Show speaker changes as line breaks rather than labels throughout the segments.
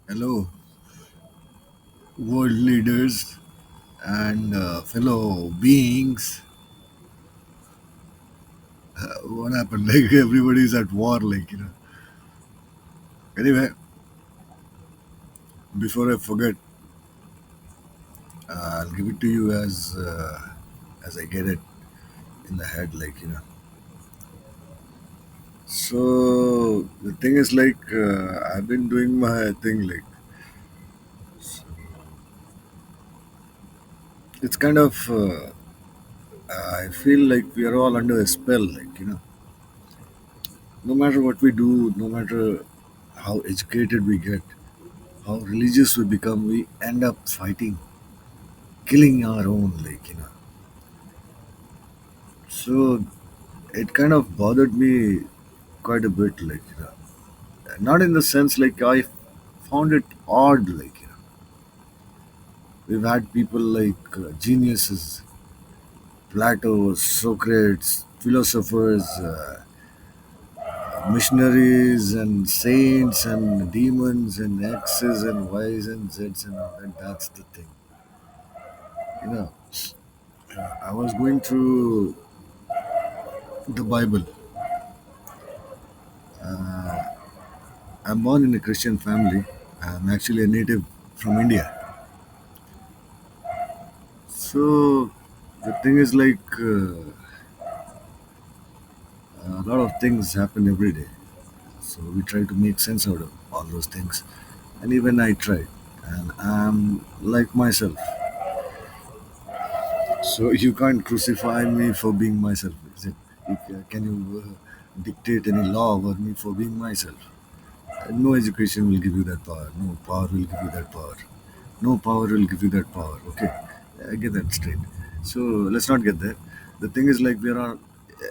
Hello, world leaders and fellow beings. What happened? Like everybody's at war, Anyway, before I forget, I'll give it to you as I get it in the head, So the thing is, I've been doing my thing, it's kind of. I feel like we are all under a spell, No matter what we do, no matter how educated we get, how religious we become, we end up fighting, killing our own, So it kind of bothered me quite a bit, not in the sense like I found it odd, we've had people like geniuses, Plato, Socrates, philosophers, missionaries, and saints, and demons, and X's, and Y's, and Z's, and all that. That's the thing, you know. I was going through the Bible. Uh, I'm born in a Christian family. I'm actually a native from India. So the thing is a lot of things happen every day. So we try to make sense out of all those things. And even I tried. And I'm like myself. So you can't crucify me for being myself. Is it? Can you dictate any law over me for being myself? No education will give you that power. No power will give you that power. No power will give you that power. Okay, I get that straight. So let's not get there. The thing is, we are all,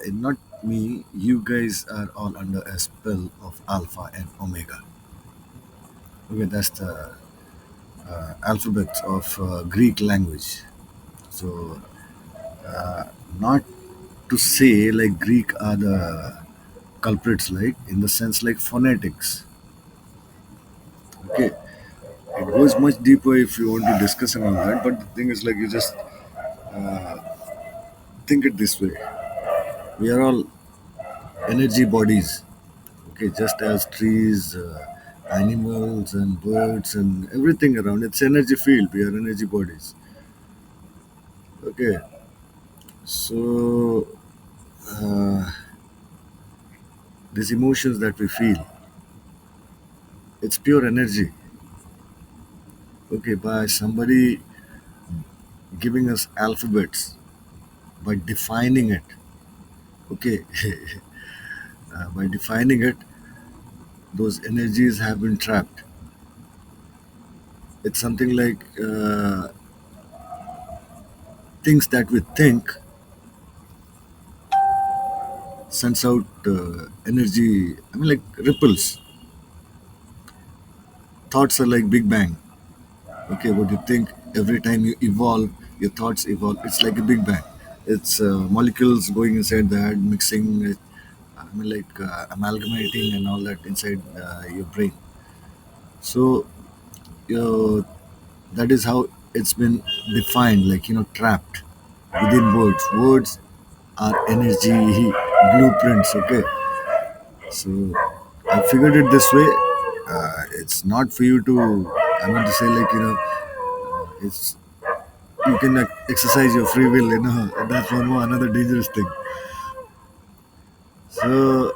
not me. You guys are all under a spell of Alpha and Omega. Okay, that's the alphabet of Greek language. So not to say like Greek are the culprits, like in the sense like phonetics. Okay, it goes much deeper if you want to discuss and all that. But the thing is, you just think it this way: we are all energy bodies. Okay, just as trees, animals, and birds, and everything around, it's energy field. We are energy bodies. Okay, so uh, these emotions that we feel, it's pure energy. Okay, by somebody giving us alphabets, by defining it. Okay, by defining it, those energies have been trapped. It's something like things that we think sends out energy. I mean, like ripples. Thoughts are like Big Bang. Okay, what you think every time you evolve, your thoughts evolve. It's like a Big Bang. It's molecules going inside the head, mixing. I mean, amalgamating and all that inside your brain. So you that is how it's been defined, trapped within words. Words are energy blueprints. Okay, so I figured it this way. It's not for you to, I mean to say, it's you can exercise your free will, and that's one more another dangerous thing. So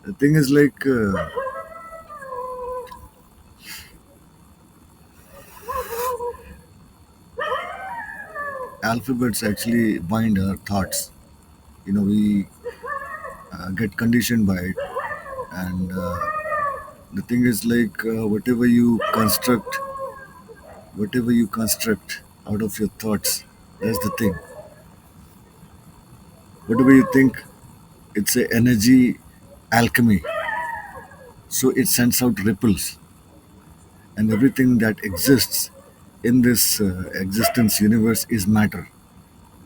the thing is alphabets actually bind our thoughts. We get conditioned by it, and the thing is whatever you construct out of your thoughts, that's the thing. Whatever you think, it's a energy alchemy. So it sends out ripples, and everything that exists in this existence universe is matter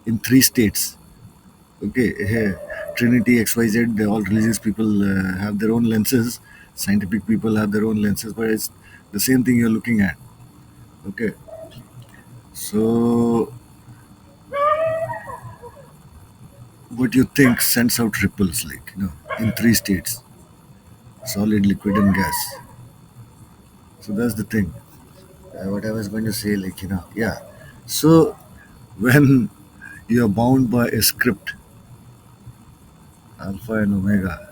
in three states. Okay, Trinity, XYZ, all religious people have their own lenses, scientific people have their own lenses, but it's the same thing you're looking at. Okay, so what you think sends out ripples, like, in three states: solid, liquid, and gas. So that's the thing. What I was going to say, like, yeah. So when you're bound by a script, Alpha and Omega,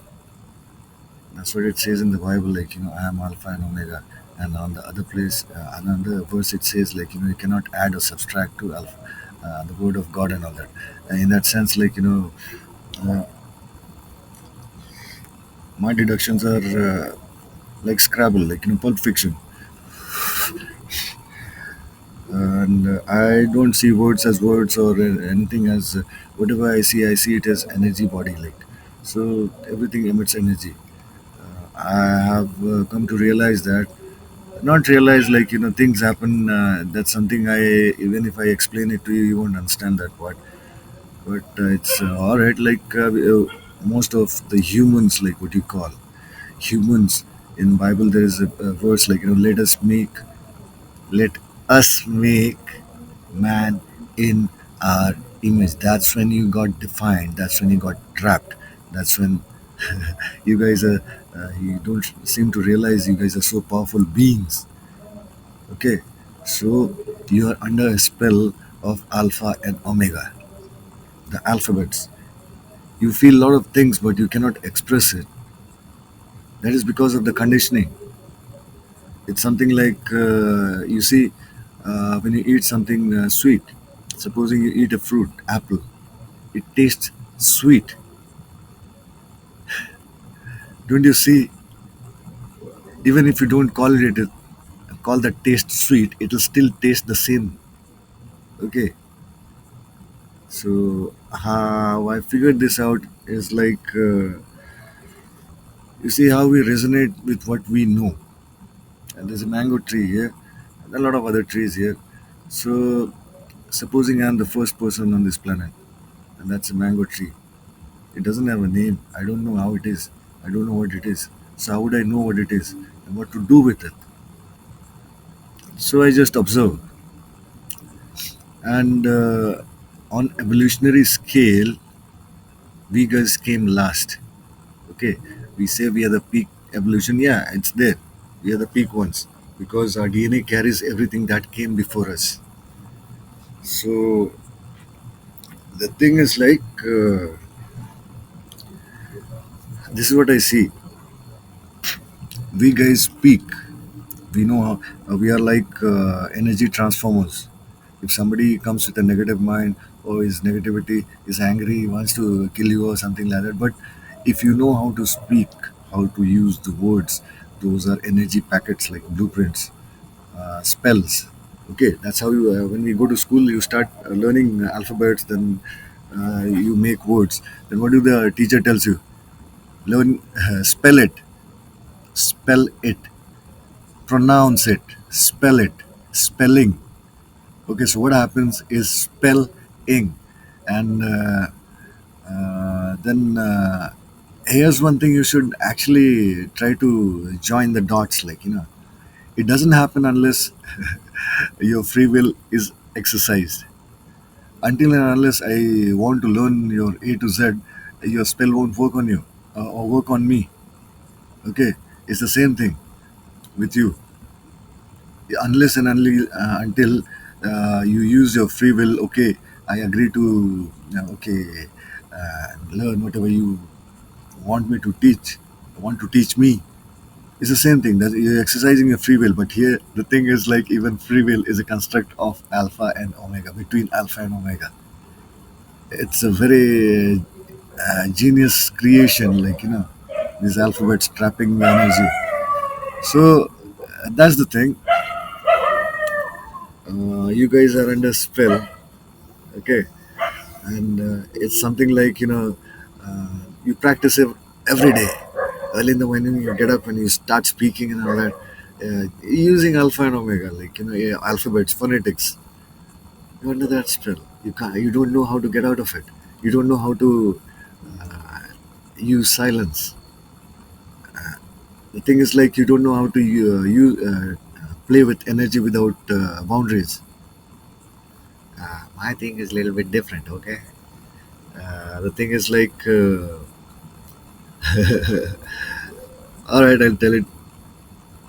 that's what it says in the Bible, like, I am Alpha and Omega. And on the other place, another verse, it says, like, you cannot add or subtract to Alpha, the word of God and all that. In that sense, like, uh, my deductions are like Scrabble, like, Pulp Fiction. And I don't see words as words or anything as whatever I see it as energy body, like. So everything emits energy. I have come to realize that, not realize, like, things happen. That's something I, even if I explain it to you, you won't understand that part. But it's all right. Like, most of the humans, like what you call humans in Bible, there is a verse like, let us make man in our image. That's when you got defined. That's when you got trapped. That's when you guys are. You don't seem to realize you guys are so powerful beings. Okay, so you are under a spell of Alpha and Omega, the alphabets. You feel a lot of things, but you cannot express it. That is because of the conditioning. It's something like, you see, when you eat something sweet. Supposing you eat a fruit, apple, it tastes sweet. Don't you see? Even if you don't call that taste sweet, it'll still taste the same. Okay. So how I figured this out is like, you see how we resonate with what we know. And there's a mango tree here, and a lot of other trees here. So supposing I'm the first person on this planet, and that's a mango tree. It doesn't have a name. I don't know how it is. I don't know what it is. So how would I know what it is and what to do with it? So I just observe. And on evolutionary scale, we guys came last. Okay, we say we are the peak evolution. Yeah, it's there. We are the peak ones because our DNA carries everything that came before us. So the thing is like, this is what I see. We guys peak. We know how, we are like energy transformers. If somebody comes with a negative mind, or his negativity is angry, he wants to kill you or something like that. But if you know how to speak, how to use the words, those are energy packets, like blueprints, spells. Okay, that's how you. When we go to school, you start learning alphabets. Then you make words. Then what do the teacher tells you? Learn, spell it, spell it, pronounce it, spell it, spelling. Okay, so what happens is spelling, and then here's one thing you should actually try to join the dots. Like, it doesn't happen unless your free will is exercised. Until and unless I want to learn your A to Z, your spell won't work on you, or work on me. Okay, it's the same thing with you. Unless and only until you use your free will. Okay, I agree to, okay, learn whatever you want me to teach, want to teach me. It's the same thing that you're exercising your free will. But here the thing is like, even free will is a construct of Alpha and Omega, between Alpha and Omega. It's a very genius creation, like, these alphabets trapping the energy. So that's the thing. You guys are under spell. Okay, and it's something like, you practice it every day. Early in the morning, you get up and you start speaking and all that, using Alpha and Omega, like, yeah, alphabets, phonetics. You're under that spell. You don't know how to get out of it. You don't know how to use silence. The thing is like, you don't know how to use. play with energy without boundaries.
My thing is a little bit different. Okay.
The thing is like, all right, I'll tell it.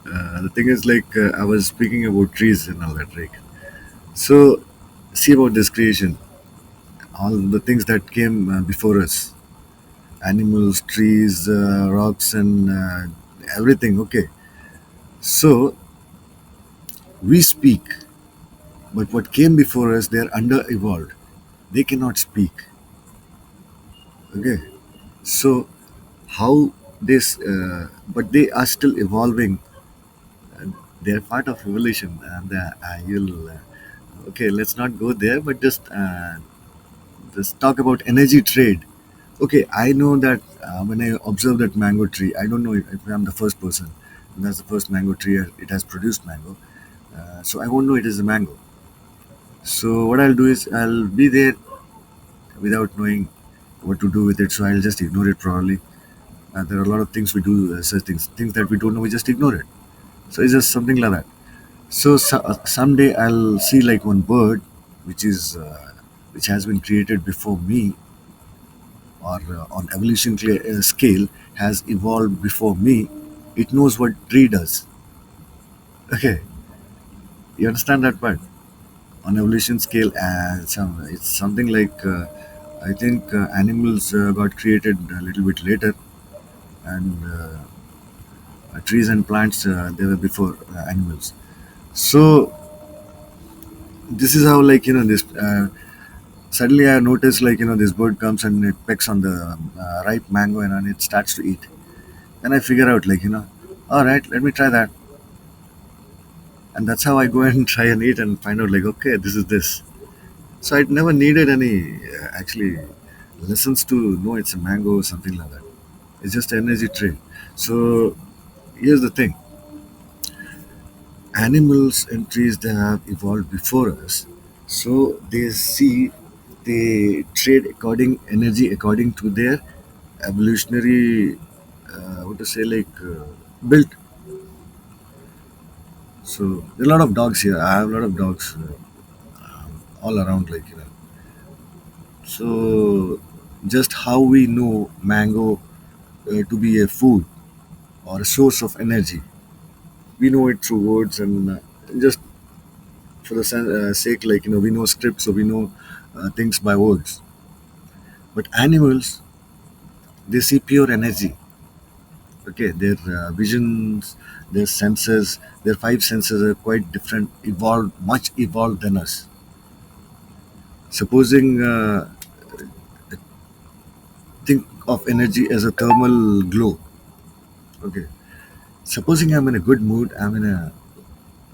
The thing is like, I was speaking about trees and all that, right? So, see about this creation, all the things that came before us, animals, trees, rocks, and everything. Okay, so we speak, but what came before us, they're under evolved. They cannot speak. Okay, so how this, but they are still evolving. They're part of evolution, and you'll. Okay, let's not go there, but just talk about energy trade. Okay, I know that when I observe that mango tree, I don't know if I'm the first person. And that's the first mango tree. It has produced mango, so I won't know it is a mango. So what I'll do is I'll be there without knowing what to do with it. So I'll just ignore it probably. There are a lot of things we do, such things that we don't know. We just ignore it. So it's just something like that. So someday I'll see like one bird, which is which has been created before me, or on scale has evolved before me. It knows what tree does. Okay, you understand that part? On evolution scale, it's something like, I think animals got created a little bit later, and trees and plants they were before animals. So this is how, like, this. Suddenly, I noticed, like, this bird comes and it pecks on the ripe mango, and it starts to eat. Then I figure out, like, all right, let me try that. And that's how I go and try and eat and find out, like, okay, this is this. So I never needed any actually lessons to know it's a mango or something like that. It's just energy trade. So here's the thing: animals and trees, they have evolved before us. So they trade according energy according to their evolutionary, what to say, like, built. So there are a lot of dogs here. I have a lot of dogs all around, like, so just how we know mango to be a food or a source of energy, we know it through words, and just for the sake, like, we know scripts, so we know things by words. But animals, they see pure energy. Okay, their visions, their senses, their five senses are quite different, evolved, much evolved than us. Supposing, think of energy as a thermal glow. Okay, supposing I'm in a good mood, I'm in a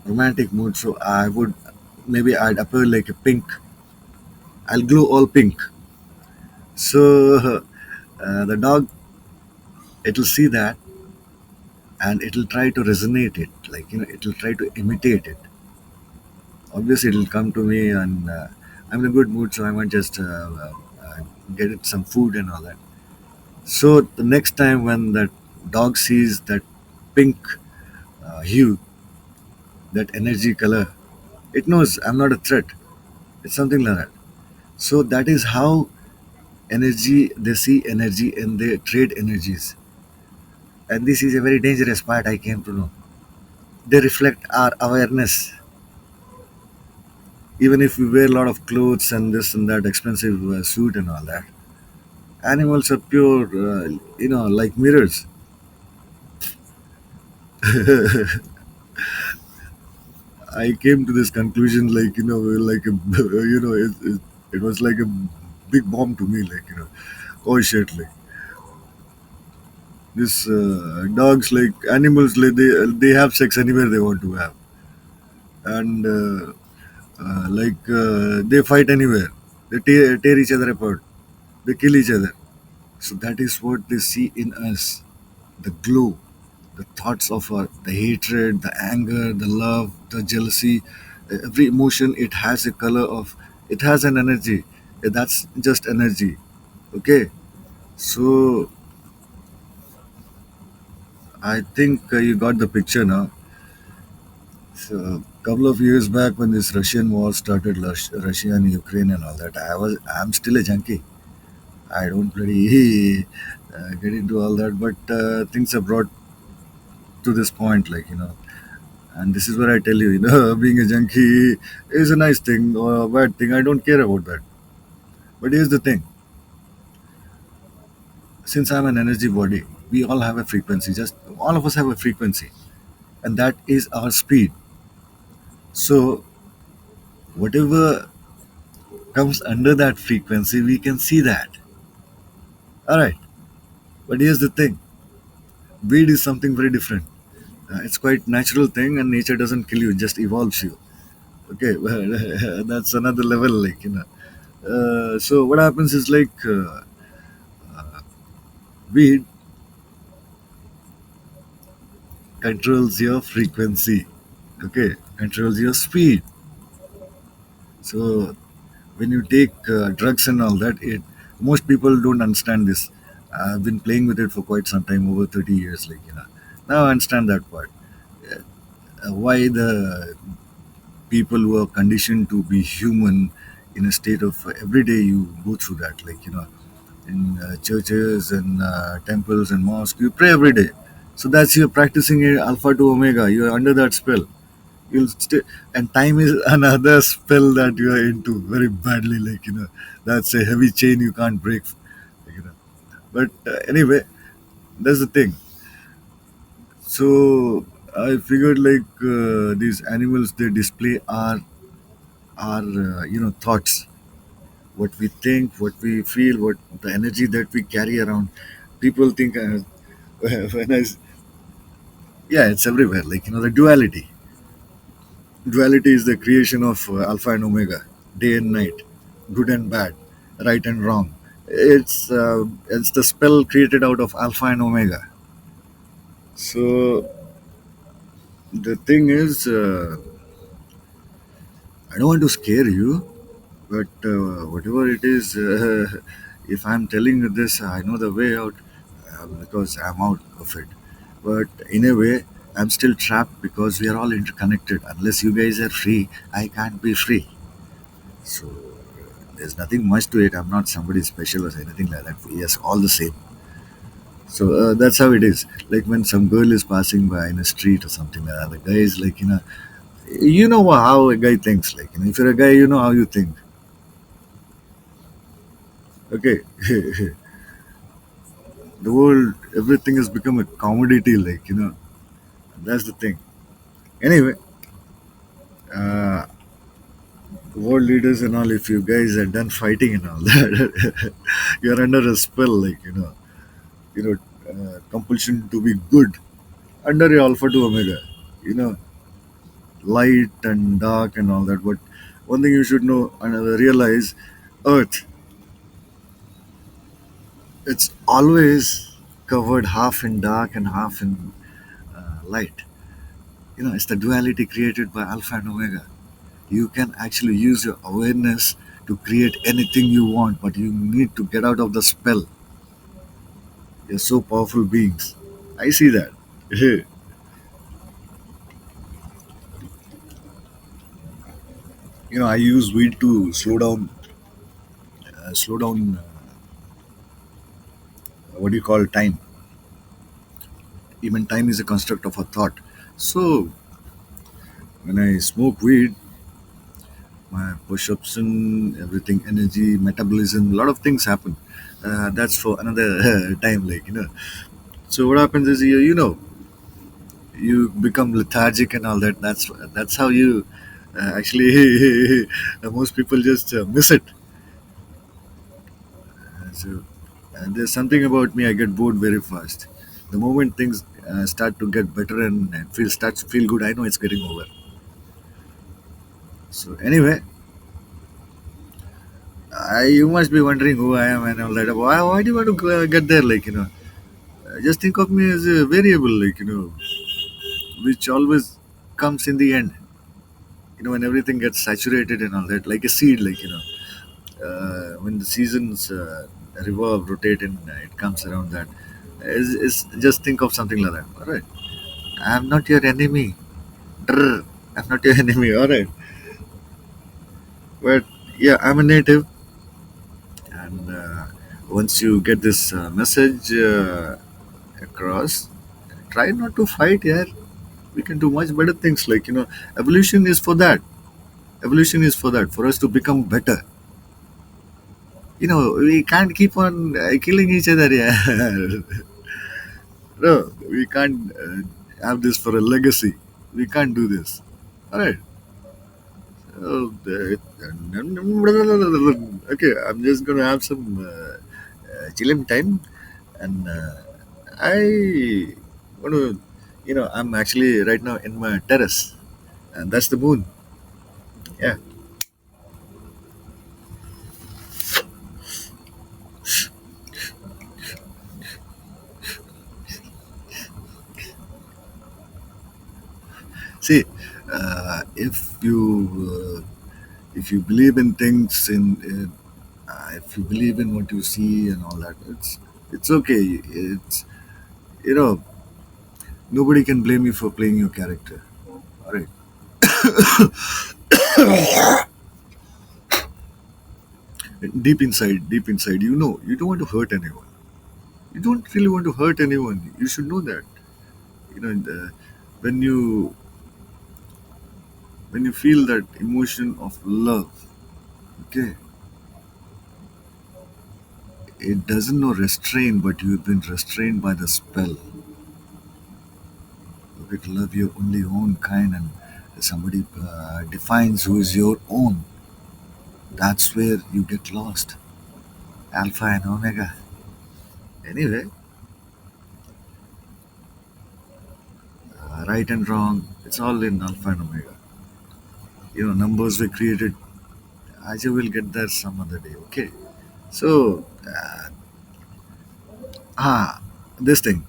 romantic mood, so I would, maybe I'd appear like a pink. I'll glow all pink. So the dog, it'll see that, and it'll try to resonate it, like, it'll try to imitate it. Obviously, it'll come to me, and I'm in a good mood, so I might just get it some food and all that. So the next time when that dog sees that pink hue, that energy color, it knows I'm not a threat. It's something like that. So that is how energy, they see energy and they trade energies. And this is a very dangerous part, I came to know. They reflect our awareness. Even if we wear a lot of clothes and this and that expensive suit and all that, animals are pure, like mirrors. I came to this conclusion, like, like a, it was like a big bomb to me, like, oh shit, like this dogs, like animals, like they have sex anywhere they want to have, and they fight anywhere. They tear each other apart. They kill each other. So that is what they see in us: the glow, the thoughts of the hatred, the anger, the love, the jealousy. Every emotion, it has a color of, it has an energy. That's just energy. Okay, so I think you got the picture now. So a couple of years back when this Russian war started, Russia and Ukraine and all that, I'm still a junkie. I don't really get into all that, but things are brought to this point, like and this is where I tell you, being a junkie is a nice thing or a bad thing. I don't care about that. But here's the thing: since I'm an energy body, we all have a frequency. Just all of us have a frequency, and that is our speed. So whatever comes under that frequency, we can see that. All right. But here's the thing: weed is something very different. It's quite natural thing, and nature doesn't kill you; it just evolves you. Okay, well, that's another level, so what happens is weed controls your frequency. Okay, controls your speed. So when you take drugs and all that, it most people don't understand this. I've been playing with it for quite some time, over 30 years. Now I understand that part. Why the people who are conditioned to be human in a state of every day you go through that, in churches and temples and mosques, you pray every day. So that's you're practicing a alpha to omega. You're under that spell. You'll stay, and time is another spell that you are into very badly. That's a heavy chain you can't break. Like, you know. But anyway, that's the thing. So I figured these animals, they display our thoughts, what we think, what we feel, what the energy that we carry around. People think when yeah, it's everywhere. The duality. Duality is the creation of alpha and omega, day and night, good and bad, right and wrong. It's the spell created out of alpha and omega. So the thing is, I don't want to scare you, but whatever it is, if I'm telling you this, I know the way out because I'm out of it. But in a way, I'm still trapped because we are all interconnected. Unless you guys are free, I can't be free. So there's nothing much to it. I'm not somebody special or anything like that. Yes, all the same. So that's how it is. Like when some girl is passing by in a street or something like that, the guy is how a guy thinks. If you're a guy, you know how you think. Okay, the world, everything has become a commodity. That's the thing. Anyway, uh, world leaders and all, if you guys are done fighting and all that, you're under a spell. You know, compulsion to be good under a alpha to omega. You know, light and dark and all that. But one thing you should know and realize, Earth, it's always covered half in dark and half in light. It's the duality created by alpha and omega. You can actually use your awareness to create anything you want, but you need to get out of the spell. You're so powerful beings. I see that. I use weed to slow down. What do you call time? Even time is a construct of a thought. So when I smoke weed, my push-ups and everything, energy, metabolism, a lot of things happen. That's for another time, So what happens is you become lethargic and all that. That's how you actually most people just miss it. So there's something about me. I get bored very fast. The moment things start to get better and starts to feel good, I know it's getting over. So anyway, you must be wondering who I am and all that. Why do you want to get there? Just think of me as a variable, which always comes in the end. When everything gets saturated and all that, like a seed, when the seasons revolve, rotate, and it comes around that. Just think of something like that. All right. I'm not your enemy. Drr. I'm not your enemy. All right, but yeah, I'm a native, and once you get this message across, try not to fight. Yeah, we can do much better things. Like evolution is for that. Evolution is for that. For us to become better. We can't keep on killing each other. Yeah, no, we can't have this for a legacy. We can't do this. All right. Oh, okay, I'm just gonna have some chilling time, and I want to, I'm actually right now in my terrace, and that's the moon. Yeah. See, if you believe in things, if you believe in what you see and all that, it's okay. It's you know nobody can blame you for playing your character. All right. Deep inside, you don't want to hurt anyone. You don't really want to hurt anyone. You should know that. When you feel that emotion of love, okay, it doesn't know restrain, but you've been restrained by the spell. Okay, to love your only own kind, and somebody defines who is your own. That's where you get lost. Alpha and Omega. Anyway, right and wrong, it's all in Alpha and Omega. Numbers were created. Aja will get there some other day. Okay. So, this thing.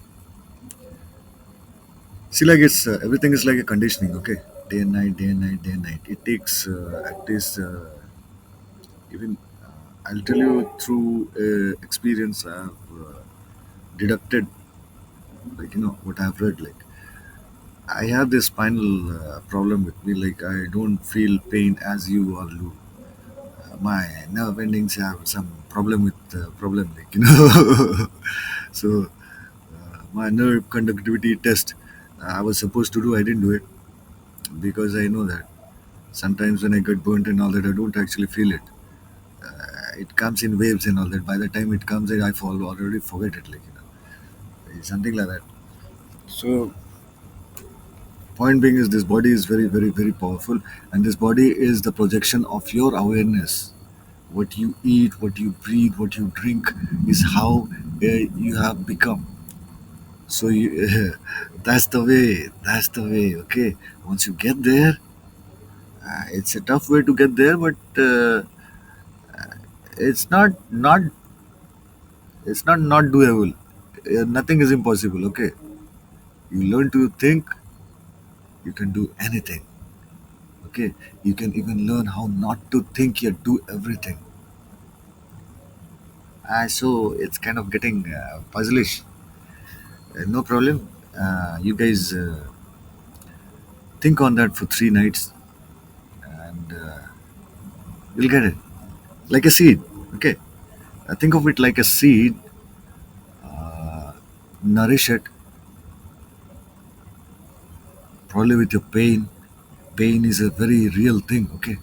See, like everything is like a conditioning. Okay, day and night, day and night, day and night. It takes at least even I'll tell you through experience I've deducted, like what I've read. Like I have this spinal problem with me. Like I don't feel pain as you all do. My nerve endings have some problem with problem. Like so my nerve conductivity test I was supposed to do. I didn't do it because I know that sometimes when I get burnt and all that, I don't actually feel it. It comes in waves and all that. By the time it comes, I fall already forget it. Like something like that. So point being is this body is very very very powerful, and this body is the projection of your awareness. What you eat, what you breathe, what you drink is how you have become. So that's the way. That's the way. Okay. Once you get there, it's a tough way to get there, but it's not doable. Nothing is impossible. Okay. You learn to think, you can do anything. Okay. You can even learn how not to think yet do everything. So it's kind of getting puzzlish. No problem. You guys think on that for 3 nights, and you'll get it. Like a seed. Okay. Think of it like a seed. Nourish it, probably with your pain. Pain is a very real thing. Okay.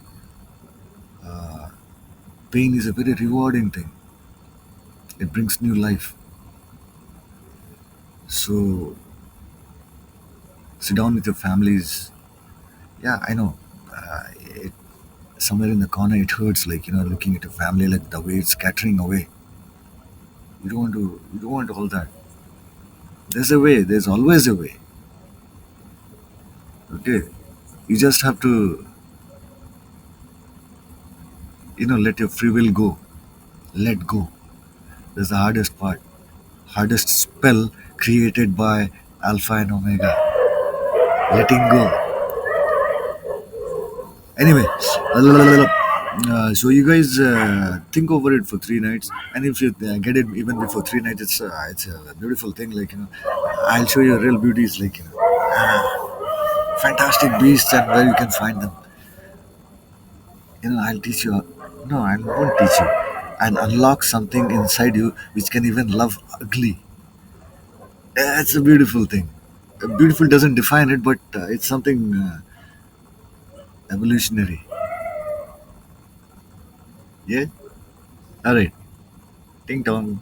Pain is a very rewarding thing. It brings new life. So sit down with your families. Yeah, I know. It, somewhere in the corner, it hurts. Like looking at your family, like the way it's scattering away. You don't want to. You don't want all that. There's a way. There's always a way. Okay. You just have to, let your free will go. Let go. That's the hardest part. Hardest spell created by Alpha and Omega. Letting go. Anyway, so you guys think over it for 3 nights, and if you get it even before 3 nights, it's a beautiful thing. Like I'll show you real beauties. Like fantastic beasts and where you can find them. I'll teach you. No, I won't teach you. And unlock something inside you which can even love ugly. That's a beautiful thing. Beautiful doesn't define it, but it's something evolutionary. Yeah. All right. Ding dong.